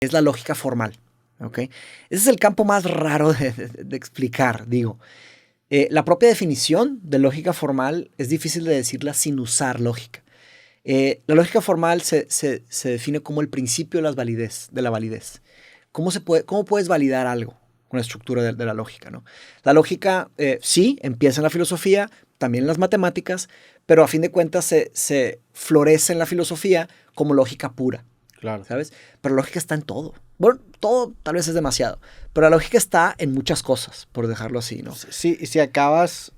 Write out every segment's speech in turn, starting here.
es la lógica formal. ¿Ok? Ese es el campo más raro de explicar, digo. La propia definición de lógica formal es difícil de decirla sin usar lógica. La lógica formal se define como el principio de la validez. ¿Cómo puedes validar algo con la estructura de la lógica, ¿no? La lógica, sí, empieza en la filosofía, también en las matemáticas, pero a fin de cuentas se florece en la filosofía como lógica pura. Claro. ¿Sabes? Pero la lógica está en todo. Bueno, todo tal vez es demasiado, pero la lógica está en muchas cosas, por dejarlo así, ¿no? Sí, y si acabas...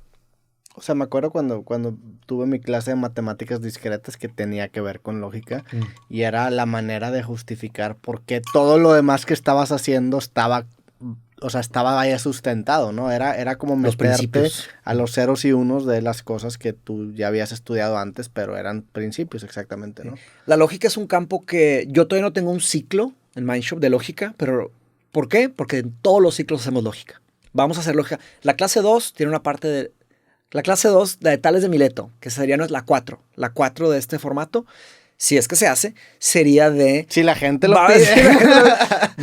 O sea, me acuerdo cuando tuve mi clase de matemáticas discretas que tenía que ver con lógica y era la manera de justificar por qué todo lo demás que estabas haciendo estaba ahí sustentado, ¿no? Era como meterte a los ceros y unos de las cosas que tú ya habías estudiado antes, pero eran principios exactamente, ¿no? La lógica es un campo que yo todavía no tengo un ciclo en Mindshop de lógica, pero ¿por qué? Porque en todos los ciclos hacemos lógica. Vamos a hacer lógica. La clase 2 tiene una parte de... La clase 2, la de Tales de Mileto, que sería la 4. La 4 de este formato, si es que se hace, sería de... Si la gente lo pide.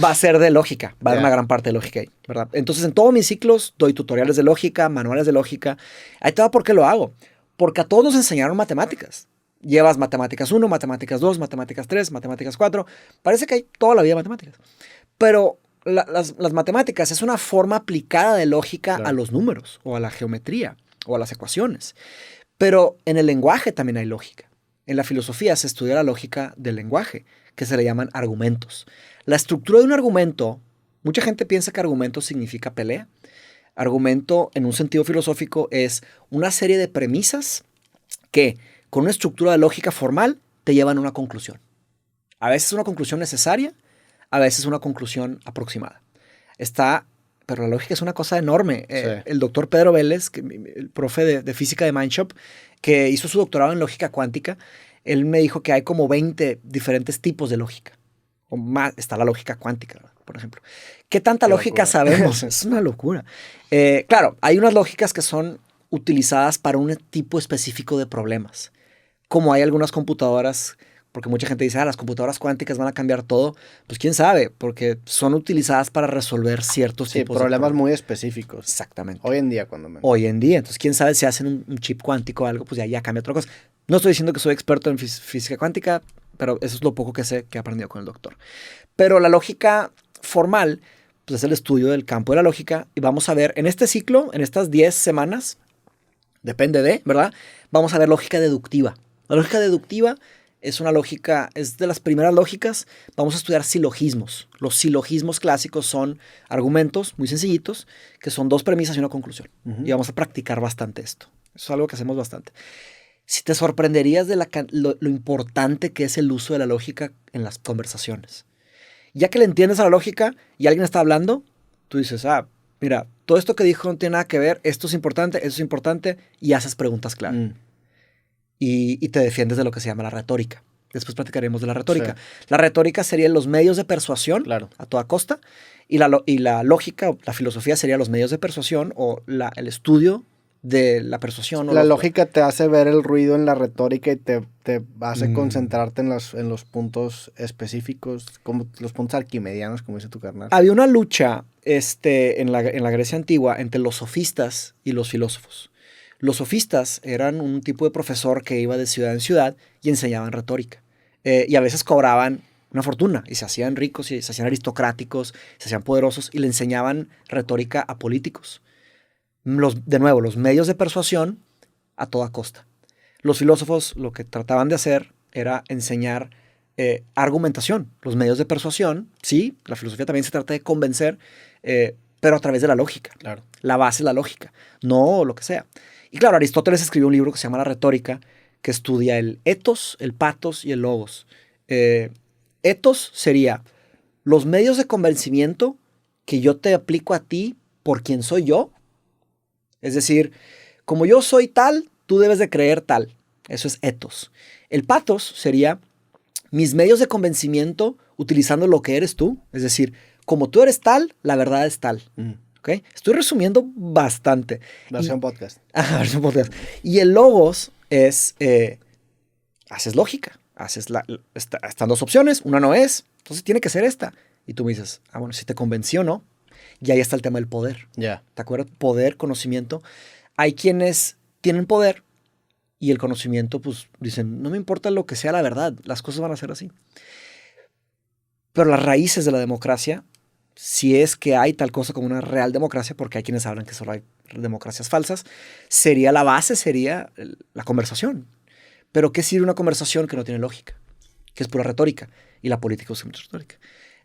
Va a ser de lógica. Va a haber una gran parte de lógica ahí, ¿verdad? Entonces, en todos mis ciclos doy tutoriales de lógica, manuales de lógica. Ahí te va por qué lo hago. Porque a todos nos enseñaron matemáticas. Llevas matemáticas 1, matemáticas 2, matemáticas 3, matemáticas 4. Parece que hay toda la vida matemáticas. Pero las matemáticas es una forma aplicada de lógica a los números o a la geometría o a las ecuaciones. Pero en el lenguaje también hay lógica. En la filosofía se estudia la lógica del lenguaje, que se le llaman argumentos. La estructura de un argumento, mucha gente piensa que argumento significa pelea. Argumento, en un sentido filosófico, es una serie de premisas que, con una estructura de lógica formal, te llevan a una conclusión. A veces una conclusión necesaria, a veces una conclusión aproximada. Pero la lógica es una cosa enorme. Sí. El doctor Pedro Vélez, el profe de física de Mindshop, que hizo su doctorado en lógica cuántica, él me dijo que hay como 20 diferentes tipos de lógica. O más, está la lógica cuántica, por ejemplo. ¿Qué tanta lógica sabemos? Es una locura. Claro, hay unas lógicas que son utilizadas para un tipo específico de problemas. Como hay algunas computadoras... Porque mucha gente dice, las computadoras cuánticas van a cambiar todo. Pues quién sabe, porque son utilizadas para resolver ciertos tipos de problemas muy específicos. Exactamente. Hoy en día, cuando menos. Hoy en día. Entonces, quién sabe si hacen un chip cuántico o algo, pues ya cambia otra cosa. No estoy diciendo que soy experto en física cuántica, pero eso es lo poco que sé que he aprendido con el doctor. Pero la lógica formal, pues es el estudio del campo de la lógica. Y vamos a ver, en este ciclo, en estas 10 semanas, depende de, ¿verdad? Vamos a ver lógica deductiva. La lógica deductiva... es una lógica, es de las primeras lógicas. Vamos a estudiar silogismos. Los silogismos clásicos son argumentos muy sencillitos, que son dos premisas y una conclusión. Y vamos a practicar bastante esto. Eso es algo que hacemos bastante. Si te sorprenderías de lo importante que es el uso de la lógica en las conversaciones. Ya que le entiendes a la lógica y alguien está hablando, tú dices, mira, todo esto que dijo no tiene nada que ver, esto es importante, eso es importante, y haces preguntas claras. Y te defiendes de lo que se llama la retórica. Después platicaremos de la retórica. Sí. La retórica serían los medios de persuasión a toda costa, y la lógica, la filosofía sería los medios de persuasión o el estudio de la persuasión. La lógica te hace ver el ruido en la retórica y te hace concentrarte en los puntos específicos, como los puntos arquimedianos, como dice tu carnal. Había una lucha en la Grecia antigua entre los sofistas y los filósofos. Los sofistas eran un tipo de profesor que iba de ciudad en ciudad y enseñaban retórica. Y a veces cobraban una fortuna y se hacían ricos y se hacían aristocráticos, se hacían poderosos y le enseñaban retórica a políticos. De nuevo, los medios de persuasión a toda costa. Los filósofos lo que trataban de hacer era enseñar argumentación. Los medios de persuasión, sí, la filosofía también se trata de convencer, pero a través de la lógica. Claro. La base es la lógica, no lo que sea. Y claro, Aristóteles escribió un libro que se llama La Retórica, que estudia el etos, el patos y el logos. Etos sería los medios de convencimiento que yo te aplico a ti por quien soy yo. Es decir, como yo soy tal, tú debes de creer tal. Eso es etos. El patos sería mis medios de convencimiento utilizando lo que eres tú. Es decir, como tú eres tal, la verdad es tal. ¿Okay? Estoy resumiendo bastante. Versión podcast. Versión podcast. Y el logos es, haces lógica. Están dos opciones, una no es, entonces tiene que ser esta. Y tú me dices, bueno, si te convenció, ¿no? Y ahí está el tema del poder. Ya. ¿Te acuerdas? Poder, conocimiento. Hay quienes tienen poder y el conocimiento, pues, dicen, no me importa lo que sea la verdad, las cosas van a ser así. Pero las raíces de la democracia, si es que hay tal cosa como una real democracia, porque hay quienes hablan que solo hay democracias falsas, sería la base, sería la conversación. Pero ¿qué sirve una conversación que no tiene lógica? Que es pura retórica. Y la política es retórica.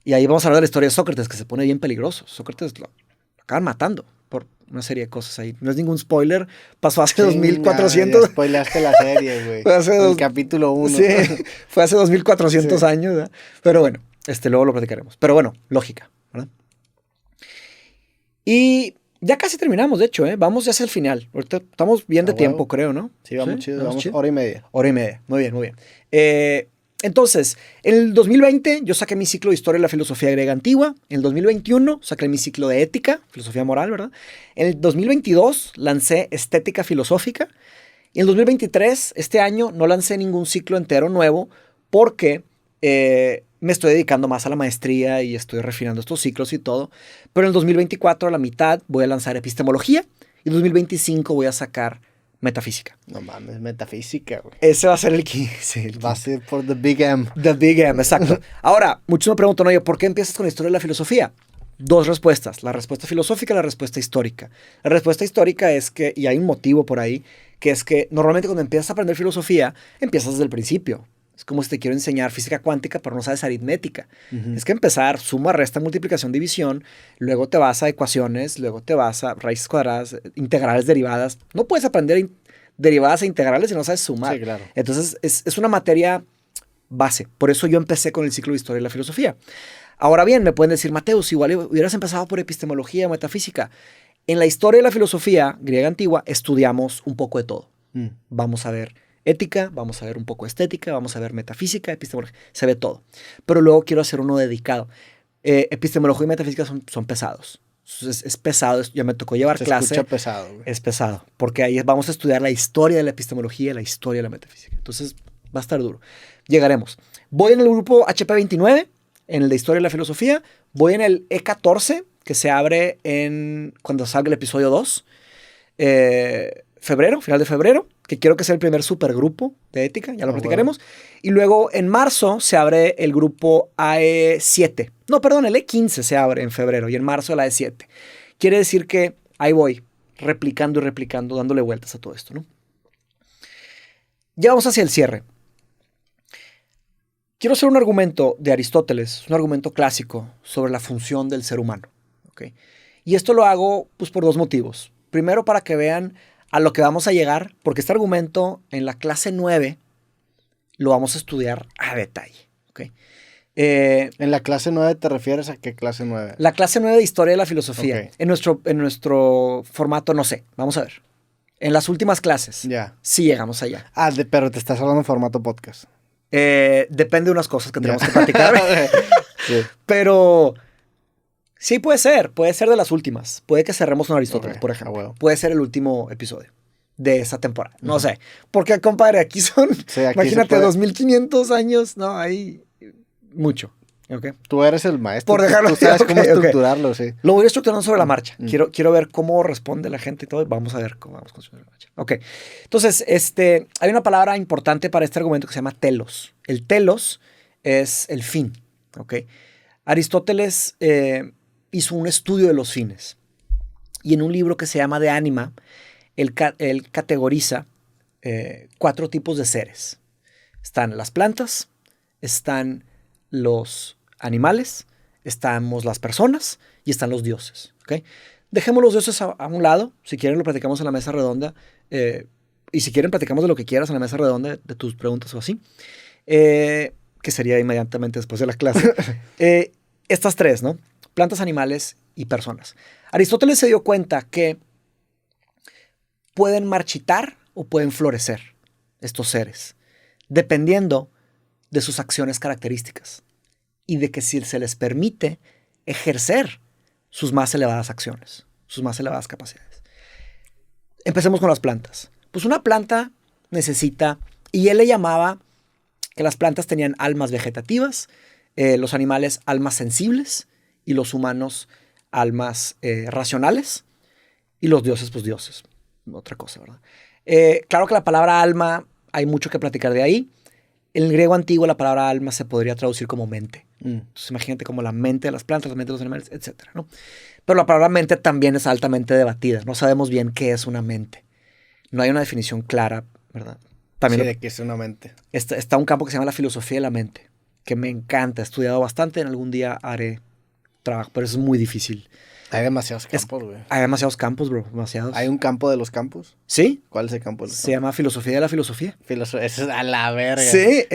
Y ahí vamos a hablar de la historia de Sócrates, que se pone bien peligroso. Sócrates lo acaban matando por una serie de cosas ahí. No es ningún spoiler. Pasó hace 2400. Ya spoileaste la serie, güey. El capítulo 1. Sí, fue hace 2400 Sí. años. ¿Verdad? Pero bueno, luego lo platicaremos. Pero bueno, lógica, ¿verdad? Y ya casi terminamos, de hecho, ¿eh? Vamos ya hacia el final. Ahorita estamos bien de tiempo, creo, ¿no? Sí, vamos chido. Vamos chido. Hora y media. Hora y media. Muy bien, muy bien. Entonces, en el 2020 yo saqué mi ciclo de Historia de la Filosofía Griega Antigua. En el 2021 saqué mi ciclo de Ética, Filosofía Moral, ¿verdad? En el 2022 lancé Estética Filosófica. Y en el 2023, este año, no lancé ningún ciclo entero nuevo porque me estoy dedicando más a la maestría y estoy refinando estos ciclos y todo. Pero en el 2024, a la mitad, voy a lanzar Epistemología. Y en el 2025 voy a sacar Metafísica. No mames, metafísica, güey. Ese va a ser el 15. Va a ser por The Big M. The Big M, exacto. Ahora, muchos me preguntan, oye, ¿por qué empiezas con la historia de la filosofía? Dos respuestas, la respuesta filosófica y la respuesta histórica. La respuesta histórica es que, y hay un motivo por ahí, que es que normalmente cuando empiezas a aprender filosofía, empiezas desde el principio. Es como si te quiero enseñar física cuántica, pero no sabes aritmética. Es que empezar, suma, resta, multiplicación, división, luego te vas a ecuaciones, luego te vas a raíces cuadradas, integrales, derivadas. No puedes aprender derivadas e integrales si no sabes sumar. Sí, claro. Entonces, es una materia base. Por eso yo empecé con el ciclo de Historia de la Filosofía. Ahora bien, me pueden decir, Mateus, igual hubieras empezado por epistemología o metafísica. En la historia de la filosofía griega antigua estudiamos un poco de todo. Vamos a ver ética, vamos a ver un poco estética, vamos a ver metafísica, epistemología, se ve todo. Pero luego quiero hacer uno dedicado. Epistemología y metafísica son pesados. Es pesado, ya me tocó llevar clase. Se escucha pesado, güey. Es pesado, porque ahí vamos a estudiar la historia de la epistemología y la historia de la metafísica. Entonces va a estar duro. Llegaremos. Voy en el grupo HP29, en el de historia de la filosofía. Voy en el E14, que se abre cuando salga el episodio 2. Febrero, final de febrero, que quiero que sea el primer supergrupo de ética, ya lo platicaremos. Bueno. Y luego en marzo se abre el grupo AE7. No, perdón, el E15 se abre en febrero y en marzo el AE7. Quiere decir que ahí voy, replicando y replicando, dándole vueltas a todo esto, ¿no? Ya vamos hacia el cierre. Quiero hacer un argumento de Aristóteles, un argumento clásico sobre la función del ser humano. ¿Okay? Y esto lo hago pues, por dos motivos. Primero, para que vean a lo que vamos a llegar, porque este argumento en la clase 9 lo vamos a estudiar a detalle. ¿Okay? ¿En la clase 9 te refieres a qué clase 9? La clase 9 de Historia de la Filosofía. Okay. En nuestro formato, no sé. Vamos a ver. En las últimas clases. Ya. Sí llegamos allá. Pero te estás hablando en formato podcast. Depende de unas cosas que tenemos que platicar. Sí. Pero sí puede ser de las últimas. Puede que cerremos con Aristóteles, por ejemplo. Bueno. Puede ser el último episodio de esa temporada. No sé. Porque, compadre, aquí son, sí, aquí imagínate, 2500 años. No, hay mucho. Okay. Tú eres el maestro. Por dejarlo. Tú sabes cómo estructurarlo, sí. Lo voy estructurando sobre la marcha. Quiero ver cómo responde la gente y todo. Vamos a ver cómo vamos construyendo la marcha. Ok. Entonces, hay una palabra importante para este argumento que se llama telos. El telos es el fin. Ok. Aristóteles hizo un estudio de los fines. Y en un libro que se llama De Anima, él categoriza 4 tipos de seres. Están las plantas, están los animales, estamos las personas y están los dioses. ¿Okay? Dejemos los dioses a un lado. Si quieren lo platicamos en la mesa redonda. Y si quieren platicamos de lo que quieras en la mesa redonda, de tus preguntas o así. Que sería inmediatamente después de la clase. Estas 3, ¿no? Plantas, animales y personas. Aristóteles se dio cuenta que pueden marchitar o pueden florecer estos seres, dependiendo de sus acciones características y de que si se les permite ejercer sus más elevadas acciones, sus más elevadas capacidades. Empecemos con las plantas. Pues una planta necesita, y él le llamaba que las plantas tenían almas vegetativas, los animales almas sensibles y los humanos almas racionales y los dioses, pues dioses. Otra cosa, ¿verdad? Claro que la palabra alma, hay mucho que platicar de ahí. En el griego antiguo la palabra alma se podría traducir como mente. Entonces imagínate como la mente de las plantas, la mente de los animales, etcétera, ¿no? Pero la palabra mente también es altamente debatida. No sabemos bien qué es una mente. No hay una definición clara, ¿verdad? También sí, de qué es una mente. está un campo que se llama la filosofía de la mente, que me encanta. He estudiado bastante. En algún día haré trabajo, pero es muy difícil. Hay demasiados campos, güey. Hay demasiados campos, bro. Demasiados. ¿Hay un campo de los campos? ¿Sí? ¿Cuál es el campo de los Se llama filosofía de la filosofía. Eso es a la verga. Sí,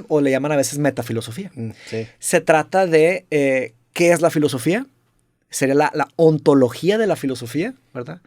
o le llaman a veces metafilosofía. Sí. Se trata de qué es la filosofía. Sería la ontología de la filosofía, ¿verdad?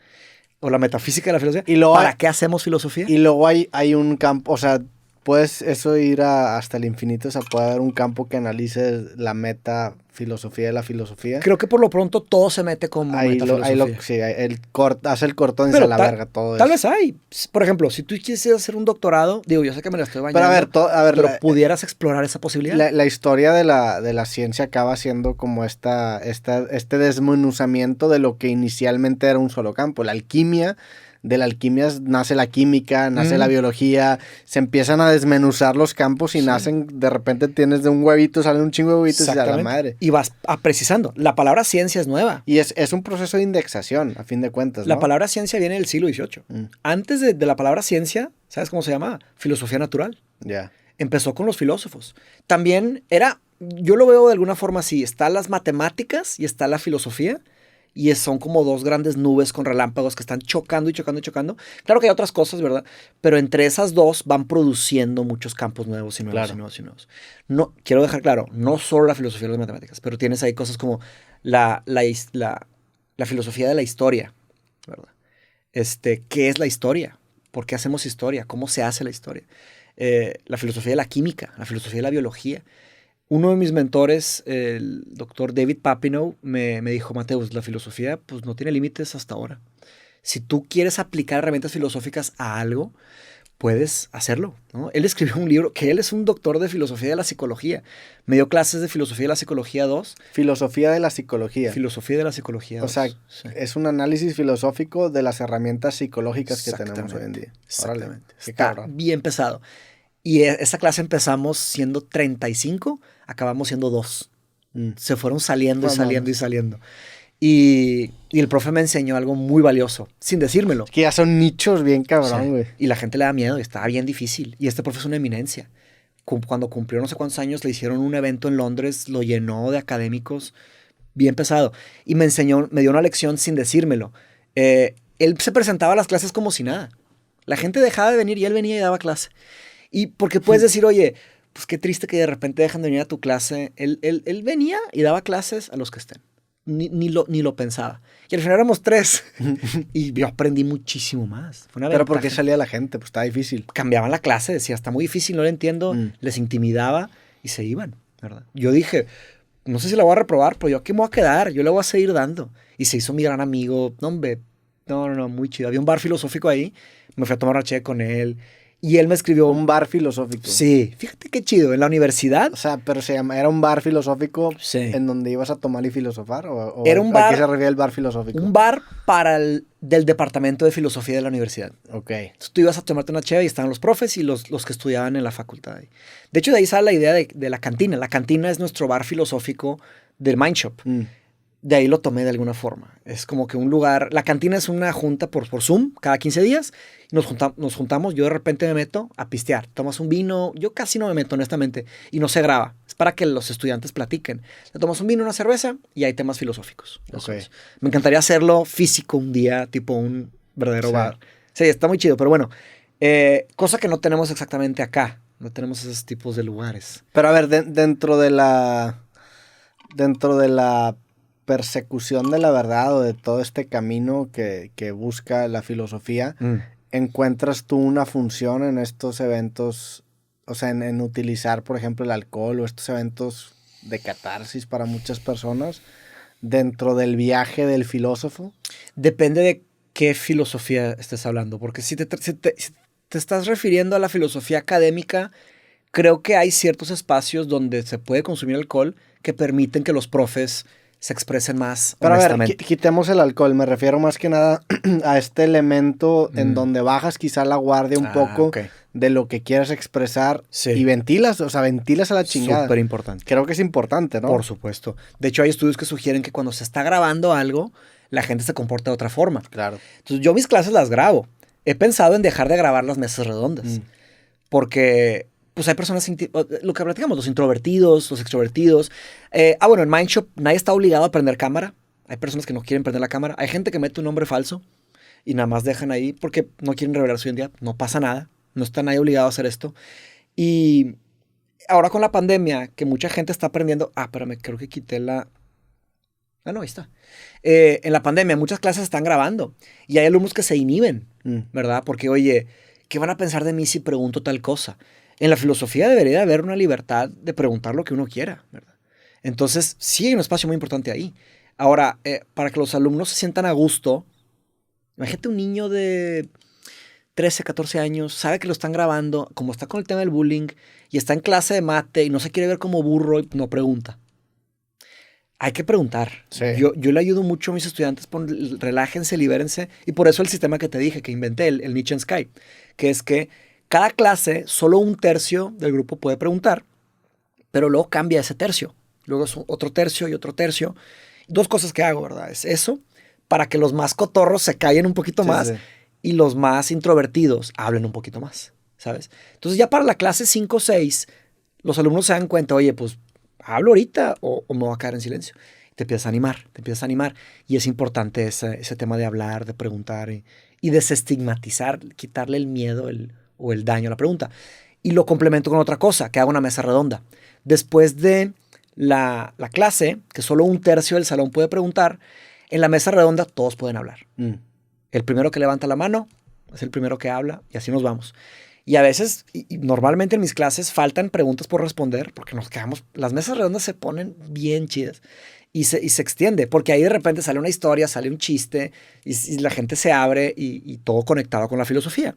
O la metafísica de la filosofía. Y luego ¿Para qué hacemos filosofía? Y luego hay un campo, o sea, puedes eso ir hasta el infinito, o sea, puede haber un campo que analice la metafilosofía de la filosofía. Creo que por lo pronto todo se mete como metafilosofía. Sí, hace el cortón y Pero se la verga todo tal eso. vez hay. Por ejemplo, si tú quisieras hacer un doctorado, digo, yo sé que me la estoy bañando, Pero a ver, pero pudieras explorar esa posibilidad. La historia de la ciencia acaba siendo como este desmenuzamiento de lo que inicialmente era un solo campo. La alquimia. De la alquimia nace la química, nace la biología, se empiezan a desmenuzar los campos y nacen, de repente tienes de un huevito, salen un chingo de huevitos y a la madre. Y vas precisando. La palabra ciencia es nueva. Y es un proceso de indexación, a fin de cuentas, ¿no? La palabra ciencia viene del siglo XVIII. Antes de la palabra ciencia, ¿sabes cómo se llama? Filosofía natural. Ya. Empezó con los filósofos. También yo lo veo de alguna forma así, está las matemáticas y está la filosofía. Y son como dos grandes nubes con relámpagos que están chocando y chocando y chocando. Claro que hay otras cosas, ¿verdad? Pero entre esas dos van produciendo muchos campos nuevos y nuevos, claro, y nuevos y nuevos. No, quiero dejar claro, no solo la filosofía de las matemáticas, pero tienes ahí cosas como la filosofía de la historia, ¿verdad? ¿Qué es la historia? ¿Por qué hacemos historia? ¿Cómo se hace la historia? La filosofía de la química, la filosofía de la biología. Uno de mis mentores, el doctor David Papineau, me dijo, Mateus, la filosofía pues no tiene límites hasta ahora. Si tú quieres aplicar herramientas filosóficas a algo, puedes hacerlo, ¿no? Él escribió un libro, que él es un doctor de filosofía de la psicología. Me dio clases de filosofía de la psicología 2. Filosofía de la psicología. Filosofía de la psicología 2. O sea, sí, es un análisis filosófico de las herramientas psicológicas que tenemos hoy en día. Exactamente. Qué Está cabrón. bien pesado. Y esa clase empezamos siendo 35, acabamos siendo 2. Se fueron saliendo y saliendo y saliendo. Y el profe me enseñó algo muy valioso, sin decírmelo. Es que ya son nichos bien cabrón, güey. Sí. Y la gente le da miedo y estaba bien difícil. Y este profe es una eminencia. Cuando cumplió no sé cuántos años, le hicieron un evento en Londres, lo llenó de académicos, bien pesado. Y me dio una lección sin decírmelo. Él se presentaba a las clases como si nada. La gente dejaba de venir y él venía y daba clase. Y porque puedes decir, oye, pues qué triste que de repente dejan de venir a tu clase. Él venía y daba clases a los que estén. Ni lo pensaba. Y al final éramos 3. Y yo aprendí muchísimo más. Fue una Pero ¿por qué salía la gente? Pues estaba difícil. Cambiaban la clase, decía, está muy difícil, no lo entiendo. Les intimidaba y se iban, ¿verdad? Yo dije, no sé si la voy a reprobar, pero yo aquí me voy a quedar, yo le voy a seguir dando. Y se hizo mi gran amigo. No, hombre, no, muy chido. Había un bar filosófico ahí, me fui a tomar una cheve con él. Y él me escribió... Un bar filosófico. Sí, fíjate qué chido, en la universidad. O sea, pero era un bar filosófico en donde ibas a tomar y filosofar. ¿O era un bar, ¿a qué se refiere el bar filosófico? Un bar del departamento de filosofía de la universidad. Ok. Entonces tú ibas a tomarte una cheve y estaban los profes y los que estudiaban en la facultad. De hecho, de ahí sale la idea de la cantina. La cantina es nuestro bar filosófico del Mind Shop. De ahí lo tomé de alguna forma. Es como que un lugar... La cantina es una junta por Zoom cada 15 días. Nos juntamos, yo de repente me meto a pistear. Tomas un vino, yo casi no me meto honestamente. Y no se graba. Es para que los estudiantes platiquen. Te tomas un vino, una cerveza y hay temas filosóficos. Okay. Me encantaría hacerlo físico un día, tipo un verdadero bar. Sí, está muy chido, pero bueno. Cosa que no tenemos exactamente acá. No tenemos esos tipos de lugares. Pero a ver, dentro de la persecución de la verdad o de todo este camino que busca la filosofía, ¿encuentras tú una función en estos eventos? O sea, en utilizar, por ejemplo, el alcohol o estos eventos de catarsis para muchas personas dentro del viaje del filósofo. Depende de qué filosofía estés hablando, porque si te estás refiriendo a la filosofía académica, creo que hay ciertos espacios donde se puede consumir alcohol que permiten que los profes se expresen más Pero a ver, honestamente. quitemos el alcohol. Me refiero más que nada a este elemento en donde bajas quizá la guardia un poco ok. de lo que quieres expresar Sí. y ventilas, o sea, ventilas a la chingada. Súper importante. Creo que es importante, ¿no? Por supuesto. De hecho, hay estudios que sugieren que cuando se está grabando algo, la gente se comporta de otra forma. Claro. Entonces, yo mis clases las grabo. He pensado en dejar de grabar las mesas redondas. Porque, pues hay personas, lo que platicamos, los introvertidos, los extrovertidos. Bueno, en Mindshop nadie está obligado a prender cámara. Hay personas que no quieren prender la cámara. Hay gente que mete un nombre falso y nada más dejan ahí porque no quieren revelar su identidad. No pasa nada. No está nadie obligado a hacer esto. Y ahora con la pandemia, que mucha gente está aprendiendo... espérame, creo que quité la... no, ahí está. En la pandemia muchas clases están grabando y hay alumnos que se inhiben, ¿verdad? Porque, oye, ¿qué van a pensar de mí si pregunto tal cosa? En la filosofía debería haber una libertad de preguntar lo que uno quiera, ¿verdad? Entonces, sí hay un espacio muy importante ahí. Ahora, para que los alumnos se sientan a gusto, imagínate un niño de 13, 14 años, sabe que lo están grabando, como está con el tema del bullying y está en clase de mate y no se quiere ver como burro y no pregunta. Hay que preguntar. Sí. Yo le ayudo mucho a mis estudiantes, relájense, libérense. Y por eso el sistema que te dije, que inventé, el Niche and Sky, que es que cada clase, solo un tercio del grupo puede preguntar, pero luego cambia ese tercio. Luego es otro tercio y otro tercio. Dos cosas que hago, ¿verdad? Es eso, para que los más cotorros se callen un poquito más y los más introvertidos hablen un poquito más, ¿sabes? Entonces ya para la clase 5 o 6, los alumnos se dan cuenta, oye, pues hablo ahorita o me voy a quedar en silencio. Te empiezas a animar. Y es importante ese tema de hablar, de preguntar y desestigmatizar, quitarle el miedo o el daño a la pregunta. Y lo complemento con otra cosa, que hago una mesa redonda. Después de la clase, que solo un tercio del salón puede preguntar, en la mesa redonda todos pueden hablar. El primero que levanta la mano es el primero que habla y así nos vamos. Y a veces, y normalmente en mis clases, faltan preguntas por responder porque nos quedamos, las mesas redondas se ponen bien chidas y se extiende porque ahí de repente sale una historia, sale un chiste y la gente se abre y todo conectado con la filosofía.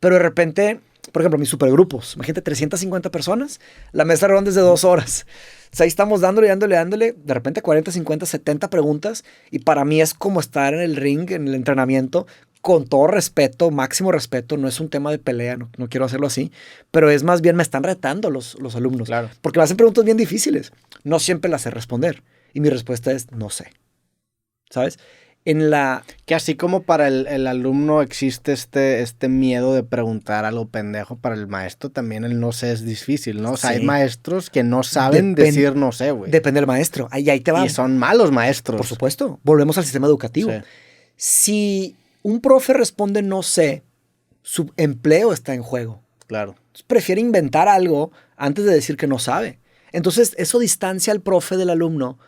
Pero de repente, por ejemplo, mis supergrupos, imagínate 350 personas, la mesa redonda es de 2 horas. O sea, ahí estamos dándole, de repente 40, 50, 70 preguntas y para mí es como estar en el ring, en el entrenamiento, con todo respeto, máximo respeto, no es un tema de pelea, no quiero hacerlo así, pero es más bien me están retando los alumnos. Claro. Porque me hacen preguntas bien difíciles. No siempre las sé responder. Y mi respuesta es no sé. ¿Sabes? Que así como para el alumno existe este miedo de preguntar algo pendejo, para el maestro también el no sé es difícil, ¿no? O sea, Sí. hay maestros que no saben decir no sé, güey. Depende del maestro. Ahí te va. Y son malos maestros. Por supuesto. Volvemos al sistema educativo. Sí. Si un profe responde no sé, su empleo está en juego. Claro. Prefiere inventar algo antes de decir que no sabe. Entonces, eso distancia al profe del alumno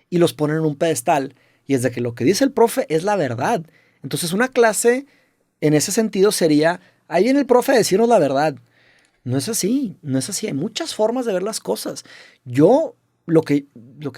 y los pone en un pedestal. Y es de que lo que dice el profe es la verdad. Entonces, una clase en ese sentido sería, ahí viene el profe a decirnos la verdad. No es así, no es así. Hay muchas formas de ver las cosas. Lo que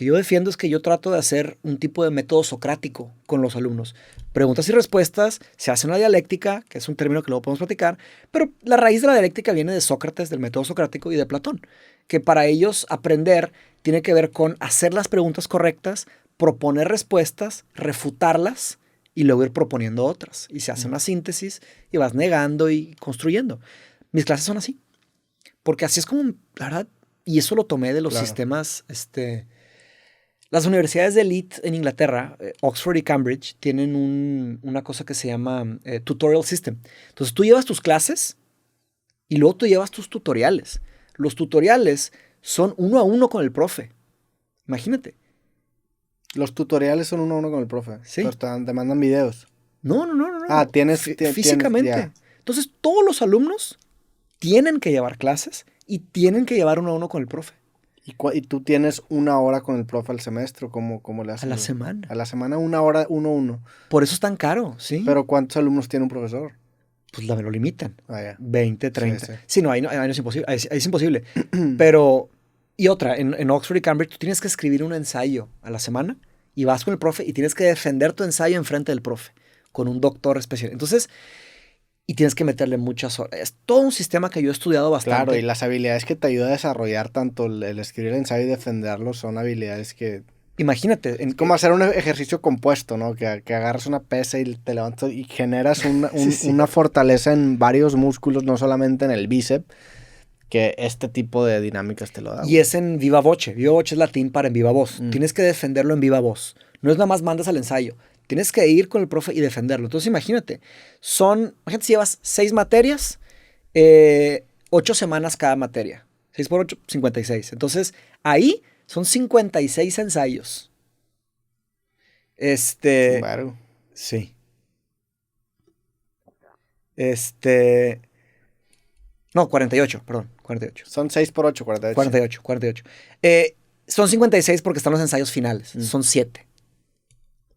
yo defiendo es que yo trato de hacer un tipo de método socrático con los alumnos. Preguntas y respuestas, se hace una dialéctica, que es un término que luego podemos platicar, pero la raíz de la dialéctica viene de Sócrates, del método socrático y de Platón, que para ellos aprender tiene que ver con hacer las preguntas correctas, proponer respuestas, refutarlas y luego ir proponiendo otras. Y se hace una síntesis y vas negando y construyendo. Mis clases son así. Porque así es como, la verdad, y eso lo tomé de los sistemas, las universidades de elite en Inglaterra, Oxford y Cambridge, tienen una cosa que se llama tutorial system. Entonces tú llevas tus clases y luego tú llevas tus tutoriales. Los tutoriales son 1 a 1 con el profe. Imagínate. Los tutoriales son 1 a 1 con el profe. Sí. Pero te mandan videos. No. Tienes físicamente. Yeah. Entonces todos los alumnos tienen que llevar clases y tienen que llevar 1 a 1 con el profe. ¿Y tú tienes 1 hora con el profe al semestre? ¿Cómo le haces? A la semana. A la semana 1 hora, 1 a 1. Por eso es tan caro, ¿sí? ¿Pero cuántos alumnos tiene un profesor? Pues me lo limitan. Ya. 20, 30. Sí. Sí, no, ahí no es imposible. Ahí es imposible. Pero, y otra, en Oxford y Cambridge tú tienes que escribir un ensayo a la semana y vas con el profe y tienes que defender tu ensayo enfrente del profe con un doctor especial. Entonces, y tienes que meterle muchas horas. Es todo un sistema que yo he estudiado bastante. Claro, y las habilidades que te ayuda a desarrollar tanto el escribir el ensayo y defenderlo son habilidades que... Imagínate. Es como hacer un ejercicio compuesto, ¿no? Que agarras una pesa y te levantas y generas Sí. una fortaleza en varios músculos, no solamente en el bíceps, que este tipo de dinámicas te lo da. Y es en viva voce. Viva voce es latín para en viva voz. Mm. Tienes que defenderlo en viva voz. No es nada más mandas al ensayo. Tienes que ir con el profe y defenderlo. Entonces imagínate, imagínate si llevas 6 materias, 8 semanas cada materia. 6 por 8, 56. Entonces ahí son 56 ensayos. Claro. Sí. No, 48, perdón, 48. Son 6 por 8, 48. 48, 48. Son 56 porque están los ensayos finales. Son 7.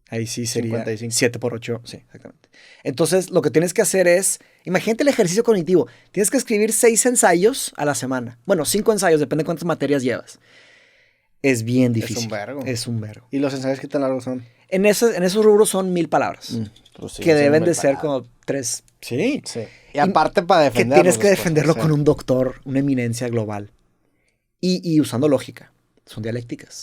Ahí sí sería 55. 7 por 8. Sí, exactamente. Entonces, lo que tienes que hacer es, imagínate el ejercicio cognitivo. Tienes que escribir 6 ensayos a la semana. Bueno, 5 ensayos, depende de cuántas materias llevas. Es bien difícil. Es un vergo. Es un vergo. ¿Y los ensayos qué tan largos son? En esos rubros son 1000 palabras. Pues sí, que son deben 1000 de ser palabras. como 3. Sí. Sí. Y aparte para Que defenderlo. tienes que defenderlo con un doctor, una eminencia global. Y usando lógica. Son dialécticas.